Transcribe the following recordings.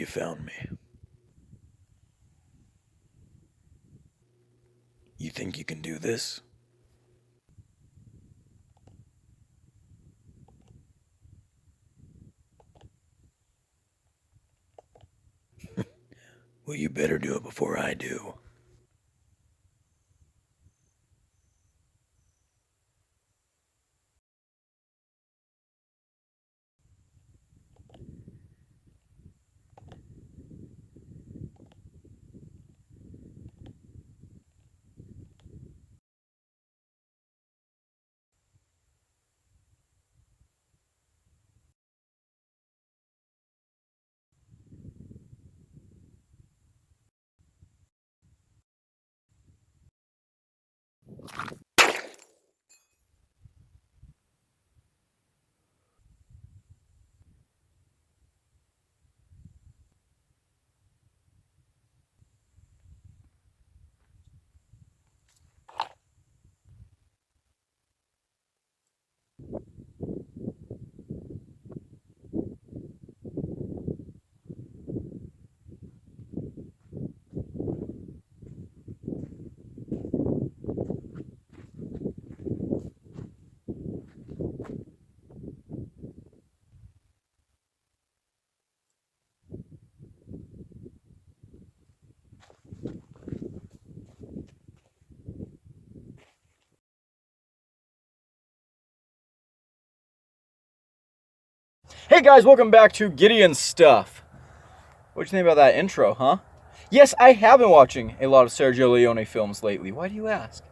you found me. You think you can do this? Well, you better do it before I do. Hey guys, welcome back to Gideon Stuff. What'd you think about that intro, huh? Yes, I have been watching a lot of Sergio Leone films lately. Why do you ask?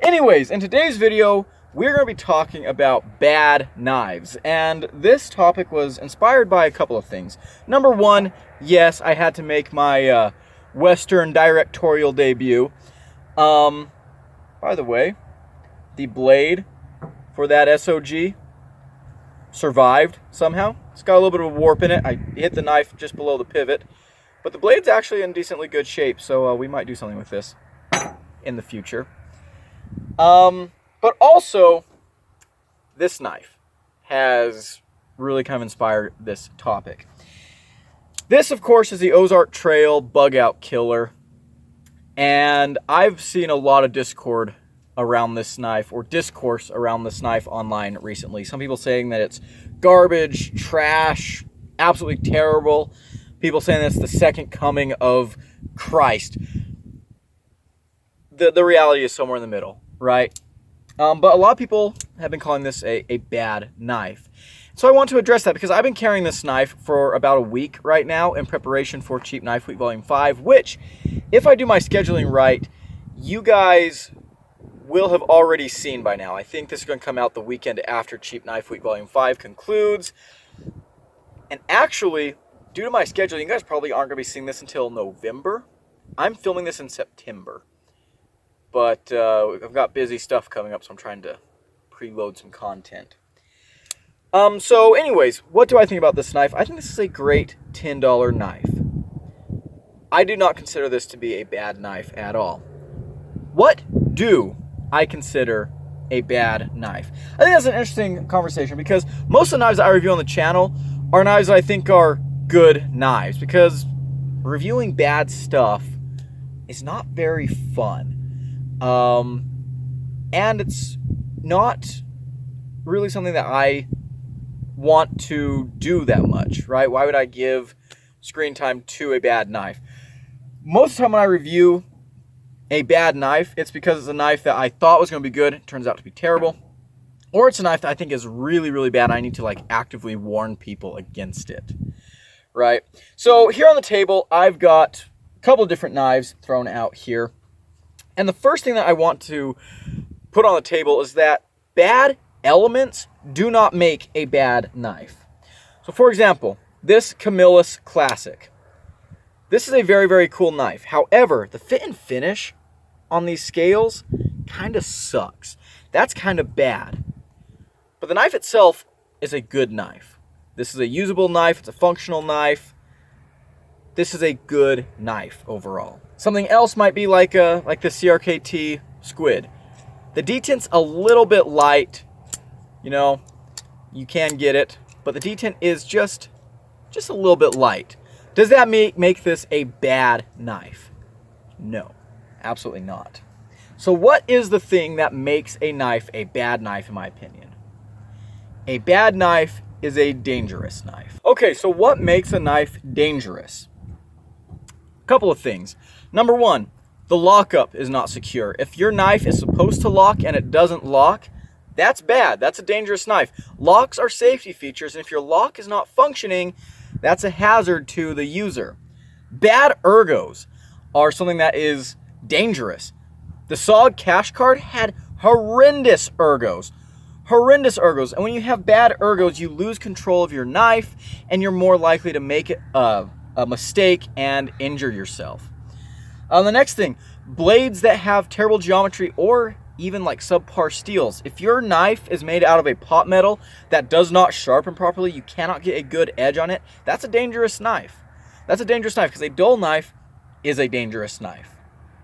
Anyways, in today's video, we're going to be talking about bad knives. And this topic was inspired by a couple of things. Number one, yes, I had to make my Western directorial debut. By the way, the blade for that SOG survived somehow. It's got a little bit of a warp in it. I hit the knife just below the pivot, but the blade's actually in decently good shape, so we might do something with this in the future. But also, this knife has really kind of inspired this topic. This, of course, is the Ozark Trail Bug Out Killer, and I've seen a lot of discord around this knife, or discourse around this knife online recently. Some people saying that it's garbage, trash, absolutely terrible. People saying that it's the second coming of Christ. The reality is somewhere in the middle, right? But a lot of people have been calling this a bad knife. So I want to address that because I've been carrying this knife for about a week right now in preparation for Cheap Knife Week Volume 5, which, if I do my scheduling right, you guys will have already seen by now. I think this is going to come out the weekend after Cheap Knife Week Volume 5 concludes. And actually, due to my scheduling, you guys probably aren't going to be seeing this until November. I'm filming this in September. But I've got busy stuff coming up, so I'm trying to preload some content. So anyways, what do I think about this knife? I think this is a great $10 knife. I do not consider this to be a bad knife at all. What do I consider a bad knife? I think that's an interesting conversation because most of the knives that I review on the channel are knives that I think are good knives, because reviewing bad stuff is not very fun. And it's not really something that I want to do that much, right? Why would I give screen time to a bad knife? Most of the time when I review a bad knife, it's because it's a knife that I thought was going to be good, it turns out to be terrible, or it's a knife that I think is really, really bad. I need to actively warn people against it, right? So here on the table, I've got a couple of different knives thrown out here. And the first thing that I want to put on the table is that bad elements do not make a bad knife. So for example, this Camillus Classic. This is a very, very cool knife. However, the fit and finish on these scales kind of sucks. That's kind of bad. But the knife itself is a good knife. This is a usable knife. It's a functional knife. This is a good knife overall. Something else might be like the CRKT Squid. The detent's a little bit light. You know, you can get it, but the detent is just a little bit light. Does that make this a bad knife? No, absolutely not. So what is the thing that makes a knife a bad knife, in my opinion? A bad knife is a dangerous knife. Okay, so what makes a knife dangerous? A couple of things. Number one, the lockup is not secure. If your knife is supposed to lock and it doesn't lock, that's bad. That's a dangerous knife. Locks are safety features, and if your lock is not functioning, that's a hazard to the user. Bad ergos are something that is dangerous. The SOG Cash Card had horrendous ergos. Horrendous ergos. And when you have bad ergos, you lose control of your knife, and you're more likely to make a mistake and injure yourself. The next thing, blades that have terrible geometry or even like subpar steels. If your knife is made out of a pot metal that does not sharpen properly, you cannot get a good edge on it, that's a dangerous knife. That's a dangerous knife because a dull knife is a dangerous knife,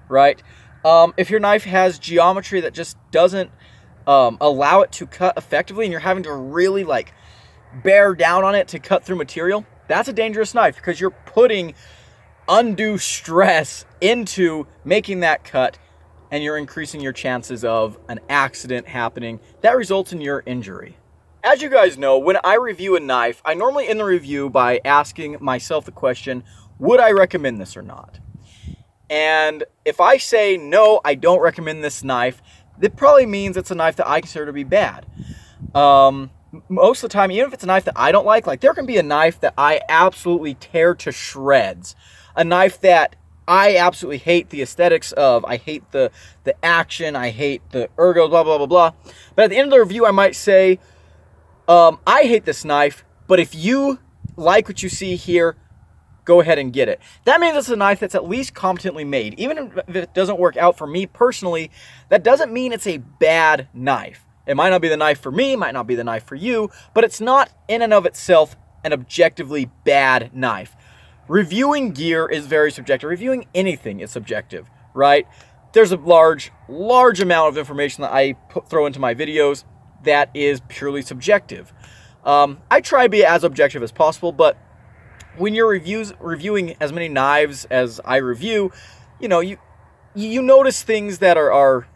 right? If your knife has geometry that just doesn't allow it to cut effectively and you're having to really like bear down on it to cut through material, that's a dangerous knife because you're putting undue stress into making that cut and you're increasing your chances of an accident happening that results in your injury. As you guys know, when I review a knife, I normally end the review by asking myself the question, would I recommend this or not? And if I say, no, I don't recommend this knife, that probably means it's a knife that I consider to be bad. Most of the time, even if it's a knife that I don't like there can be a knife that I absolutely tear to shreds. A knife that I absolutely hate the aesthetics of. I hate the action. I hate the ergo, blah, blah, blah, blah. But at the end of the review, I might say, I hate this knife, but if you like what you see here, go ahead and get it. That means it's a knife that's at least competently made. Even if it doesn't work out for me personally, that doesn't mean it's a bad knife. It might not be the knife for me, it might not be the knife for you, but it's not in and of itself an objectively bad knife. Reviewing gear is very subjective. Reviewing anything is subjective, right? There's a large amount of information that I throw into my videos that is purely subjective. I try to be as objective as possible, but when you're reviewing as many knives as I review, you know, you notice things that are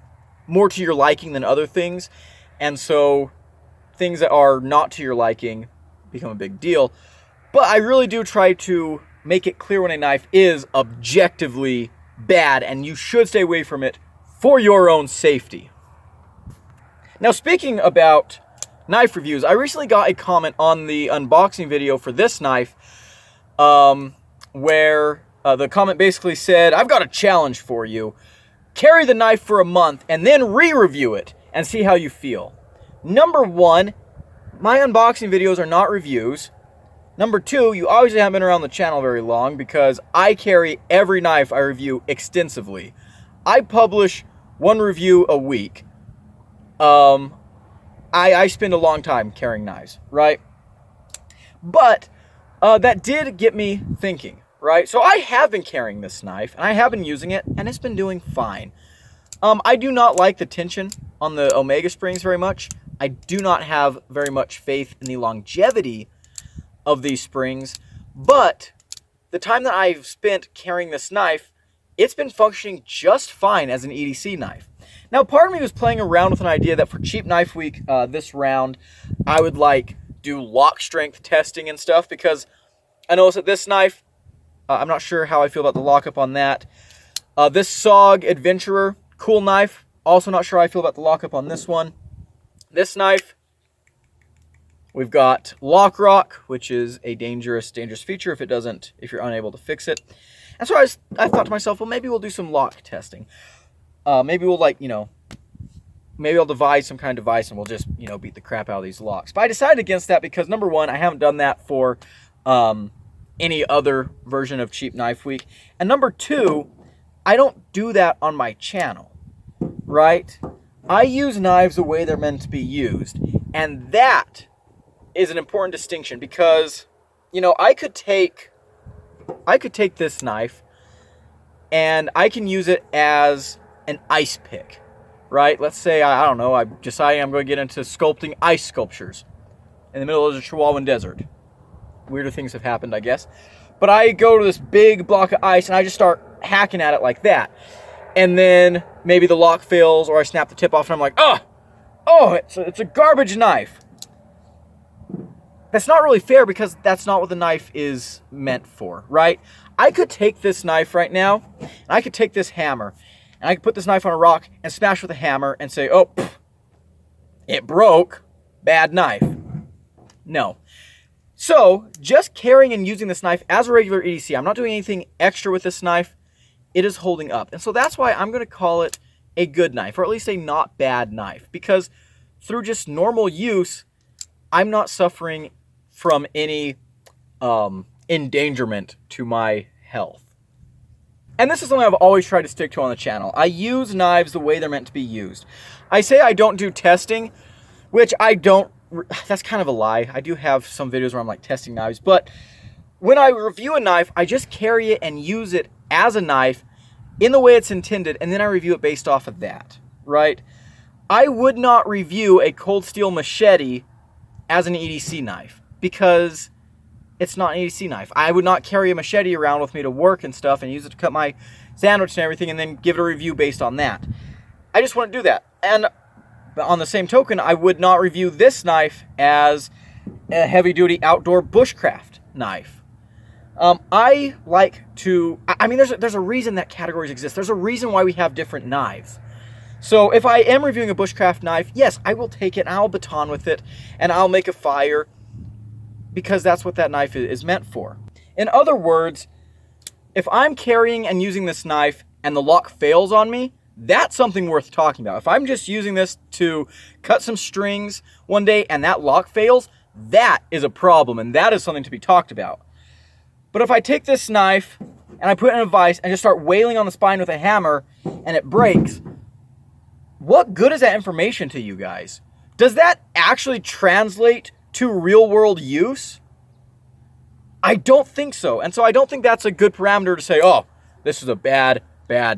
more to your liking than other things, and so things that are not to your liking become a big deal. But I really do try to make it clear when a knife is objectively bad, and you should stay away from it for your own safety. Now, speaking about knife reviews, I recently got a comment on the unboxing video for this knife, where the comment basically said, I've got a challenge for you. Carry the knife for a month and then re-review it and see how you feel. Number one, my unboxing videos are not reviews. Number two, you obviously haven't been around the channel very long because I carry every knife I review extensively. I publish one review a week. I spend a long time carrying knives, right? But that did get me thinking, right? So I have been carrying this knife, and I have been using it, and it's been doing fine. I do not like the tension on the Omega springs very much. I do not have very much faith in the longevity of these springs, but the time that I've spent carrying this knife, it's been functioning just fine as an EDC knife. Now, part of me was playing around with an idea that for Cheap Knife Week this round, I would do lock strength testing and stuff, because I noticed that this knife, I'm not sure how I feel about the lockup on that. This SOG Adventurer, cool knife, also not sure how I feel about the lockup on this one. This knife, we've got Lock Rock, which is a dangerous feature if you're unable to fix it. And so I thought to myself, well, maybe we'll do some lock testing. Maybe we'll maybe I'll devise some kind of device and we'll just, beat the crap out of these locks. But I decided against that because, number one, I haven't done that for any other version of Cheap Knife Week. And number two, I don't do that on my channel, right? I use knives the way they're meant to be used. And that is an important distinction because, I could take this knife and I can use it as an ice pick, right? Let's say, I don't know, I'm deciding I'm going to get into sculpting ice sculptures in the middle of the Chihuahuan Desert. Weirder things have happened, I guess. but I go to this big block of ice and I just start hacking at it like that. And then maybe the lock fails or I snap the tip off and I'm like, oh, it's a garbage knife. That's not really fair because that's not what the knife is meant for, right? I could take this knife right now and I could take this hammer and I could put this knife on a rock and smash with a hammer and say, oh, it broke, bad knife. No. So just carrying and using this knife as a regular EDC, I'm not doing anything extra with this knife. It is holding up. And so that's why I'm going to call it a good knife, or at least a not bad knife, because through just normal use, I'm not suffering from any endangerment to my health. And this is something I've always tried to stick to on the channel. I use knives the way they're meant to be used. I say I don't do testing, which I don't, that's kind of a lie. I do have some videos where I'm like testing knives, but when I review a knife, I just carry it and use it as a knife in the way it's intended, and then I review it based off of that, right? I would not review a cold steel machete as an EDC knife because it's not an EDC knife. I would not carry a machete around with me to work and stuff and use it to cut my sandwich and everything and then give it a review based on that. I just wouldn't do that. And on the same token, I would not review this knife as a heavy-duty outdoor bushcraft knife. I like to, I mean, there's a reason that categories exist. There's a reason why we have different knives. So if I am reviewing a bushcraft knife, yes, I will take it and I'll baton with it and I'll make a fire because that's what that knife is meant for. In other words, if I'm carrying and using this knife and the lock fails on me, that's something worth talking about. If I'm just using this to cut some strings one day and that lock fails, that is a problem and that is something to be talked about. But if I take this knife and I put it in a vise and just start wailing on the spine with a hammer and it breaks, what good is that information to you guys? Does that actually translate to real world use? I don't think so. And so I don't think that's a good parameter to say, oh, this is a bad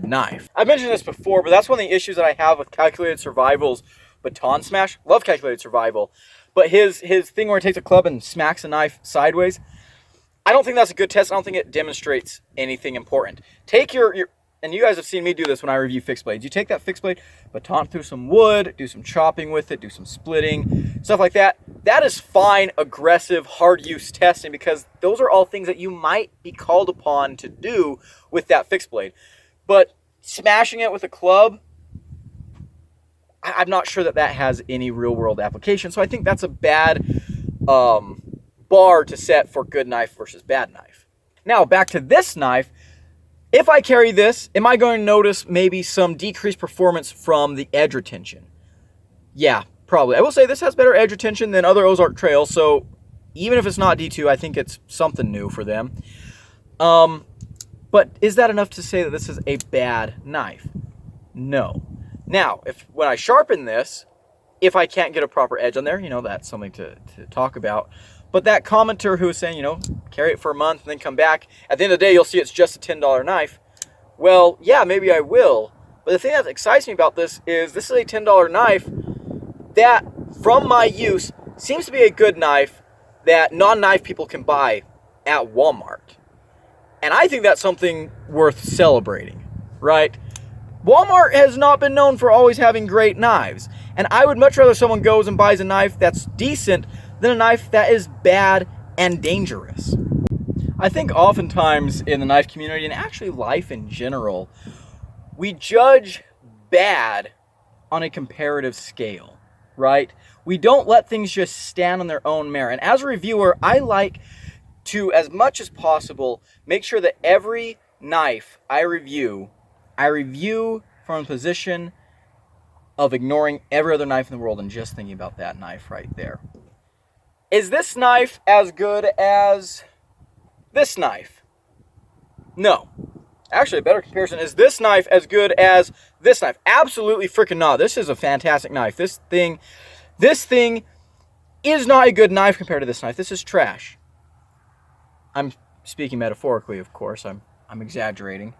knife. I've mentioned this before, but that's one of the issues that I have with Calculated Survival's baton smash. Love Calculated Survival. But his thing where he takes a club and smacks a knife sideways, I don't think that's a good test. I don't think it demonstrates anything important. Take your and you guys have seen me do this when I review fixed blades. You take that fixed blade, baton through some wood, do some chopping with it, do some splitting, stuff like that. That is fine, aggressive, hard use testing because those are all things that you might be called upon to do with that fixed blade. But smashing it with a club, I'm not sure that that has any real world application. So I think that's a bad bar to set for good knife versus bad knife. Now back to this knife. If I carry this, am I going to notice maybe some decreased performance from the edge retention? Yeah, probably. I will say this has better edge retention than other Ozark trails, so even if it's not D2, I think it's something new for them. But is that enough to say that this is a bad knife? No. Now, when I sharpen this, if I can't get a proper edge on there, that's something to talk about. But that commenter who was saying, carry it for a month and then come back, at the end of the day, you'll see it's just a $10 knife. Well, yeah, maybe I will. But the thing that excites me about this is a $10 knife that, from my use, seems to be a good knife that non-knife people can buy at Walmart. And I think that's something worth celebrating, right? Walmart has not been known for always having great knives. And I would much rather someone goes and buys a knife that's decent than a knife that is bad and dangerous. I think oftentimes in the knife community, and actually life in general, we judge bad on a comparative scale, right? We don't let things just stand on their own merit. And as a reviewer, I like to, as much as possible, make sure that every knife I review from a position of ignoring every other knife in the world and just thinking about that knife right there. Is this knife as good as this knife? No. Actually, a better comparison, is this knife as good as this knife? Absolutely freaking not. This is a fantastic knife. This thing is not a good knife compared to this knife. This is trash. I'm speaking metaphorically, of course. I'm exaggerating.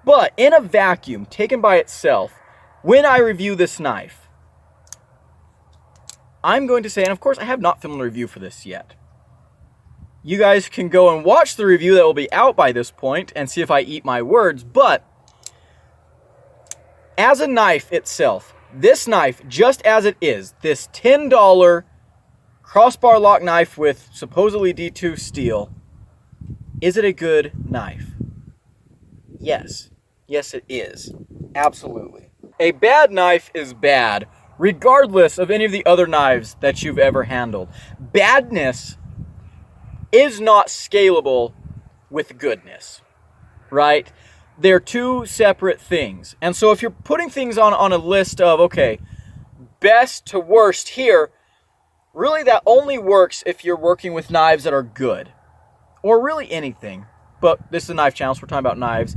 But in a vacuum, taken by itself, when I review this knife, I'm going to say, and of course I have not filmed a review for this yet, You guys can go and watch the review that will be out by this point and see if I eat my words, but as a knife itself, this knife, just as it is, this $10 crossbar lock knife with supposedly D2 steel, is it a good knife? Yes. Yes, it is. Absolutely. A bad knife is bad, regardless of any of the other knives that you've ever handled. Badness is not scalable with goodness, right? They're two separate things. And so if you're putting things on a list of, okay, best to worst here, really that only works if you're working with knives that are good. Or really anything. But this is a knife channel, so we're talking about knives.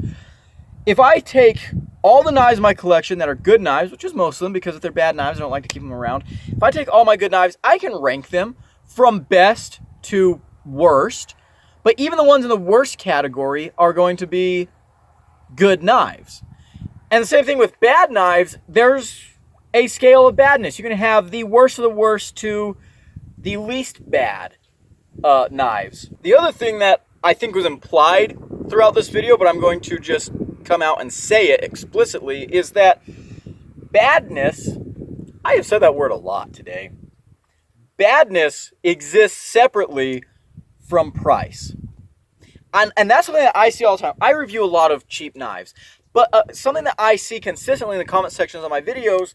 If I take all the knives in my collection that are good knives, which is most of them, because if they're bad knives, I don't like to keep them around. If I take all my good knives, I can rank them from best to worst. But even the ones in the worst category are going to be good knives. And the same thing with bad knives, there's a scale of badness. You can have the worst of the worst to the least bad knives. The other thing that I think was implied throughout this video, but I'm going to just come out and say it explicitly, is that badness, I have said that word a lot today, badness exists separately from price. And that's something that I see all the time. I review a lot of cheap knives, but something that I see consistently in the comment sections of my videos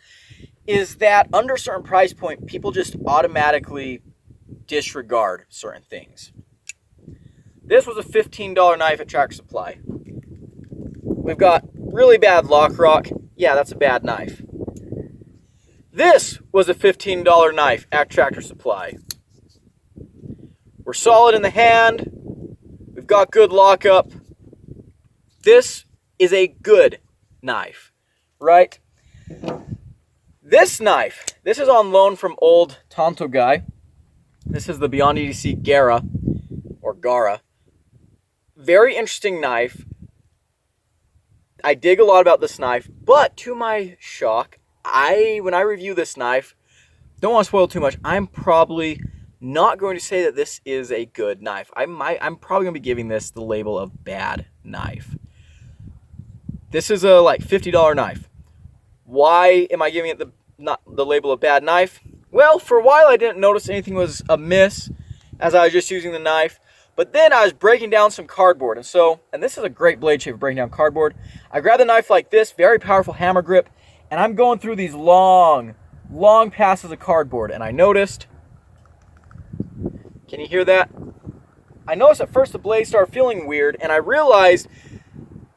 is that under a certain price point, people just automatically disregard certain things. This was a $15 knife at Tractor Supply. We've got really bad lock rock. Yeah, that's a bad knife. This was a $15 knife at Tractor Supply. We're solid in the hand. We've got good lockup. This is a good knife, right? This knife, this is on loan from old Tonto guy. This is the Beyond EDC Gara, or Gara. Very interesting knife. I dig a lot about this knife, but to my shock, when I review this knife, don't want to spoil too much, I'm probably not going to say that this is a good knife. I'm probably going to be giving this the label of bad knife. This is a like $50 knife. Why am I giving it the label of bad knife? Well, for a while I didn't notice anything was amiss as I was just using the knife. But then I was breaking down some cardboard. And this is a great blade shape for breaking down cardboard. I grabbed a knife like this, very powerful hammer grip, and I'm going through these long passes of cardboard. And I noticed, can you hear that? I noticed at first the blade started feeling weird, and I realized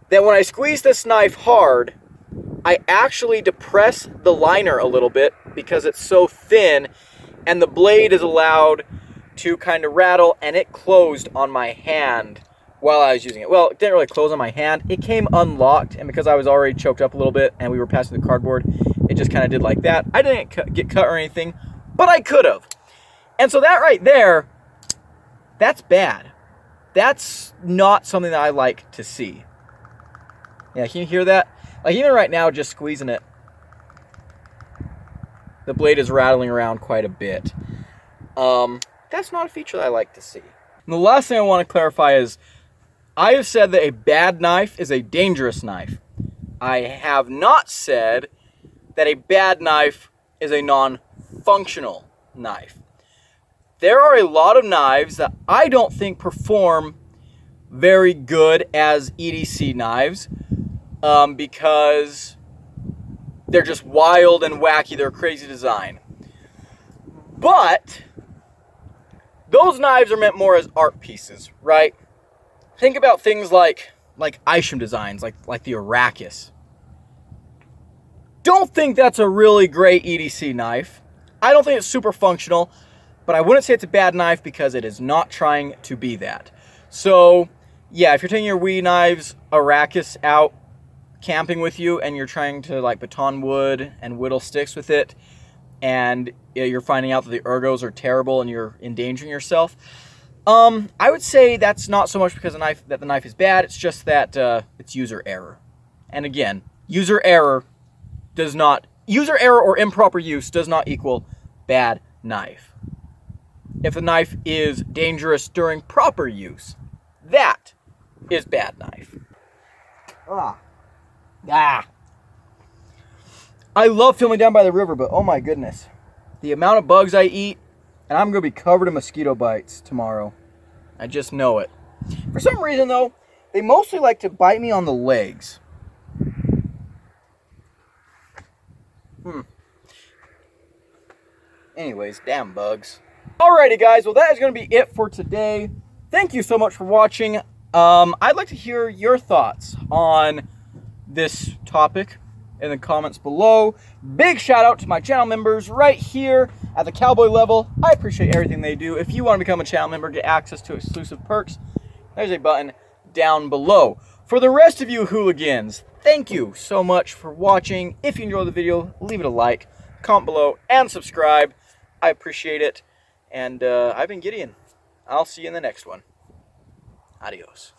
that when I squeeze this knife hard, I actually depress the liner a little bit because it's so thin, and the blade is allowed to kind of rattle, and it closed on my hand while I was using it. Well, it didn't really close on my hand. It came unlocked, and because I was already choked up a little bit and we were passing the cardboard, it just kind of did like that. I didn't get cut or anything, but I could have. And so that right there, that's bad. That's not something that I like to see. Yeah, can you hear that? Like even right now, just squeezing it, the blade is rattling around quite a bit. That's not a feature that I like to see. And the last thing I want to clarify is, I have said that a bad knife is a dangerous knife. I have not said that a bad knife is a non-functional knife. There are a lot of knives that I don't think perform very good as EDC knives because they're just wild and wacky. They're a crazy design. But those knives are meant more as art pieces, right? Think about things like Isham designs, like the Arrakis. Don't think that's a really great EDC knife. I don't think it's super functional, but I wouldn't say it's a bad knife because it is not trying to be that. So, yeah, if you're taking your Wii knives Arrakis out camping with you and you're trying to like baton wood and whittle sticks with it, and you're finding out that the ergos are terrible and you're endangering yourself, I would say that's not so much because the knife is bad. It's just that it's user error. And again, user error or improper use does not equal bad knife. if the knife is dangerous during proper use. That is bad knife. I love filming down by the river, but oh my goodness. The amount of bugs I eat, and I'm going to be covered in mosquito bites tomorrow. I just know it. For some reason, though, they mostly like to bite me on the legs. Anyways, damn bugs. Alrighty, guys. Well, that is going to be it for today. Thank you so much for watching. I'd like to hear your thoughts on this topic in the comments below. Big shout out to my channel members right here at the cowboy level. I appreciate everything they do. If you want to become a channel member, get access to exclusive perks, there's a button down below. For the rest of you hooligans, thank you so much for watching. If you enjoyed the video, leave it a like, comment below, and subscribe. I appreciate it. And I've been Gideon. I'll see you in the next one. Adios.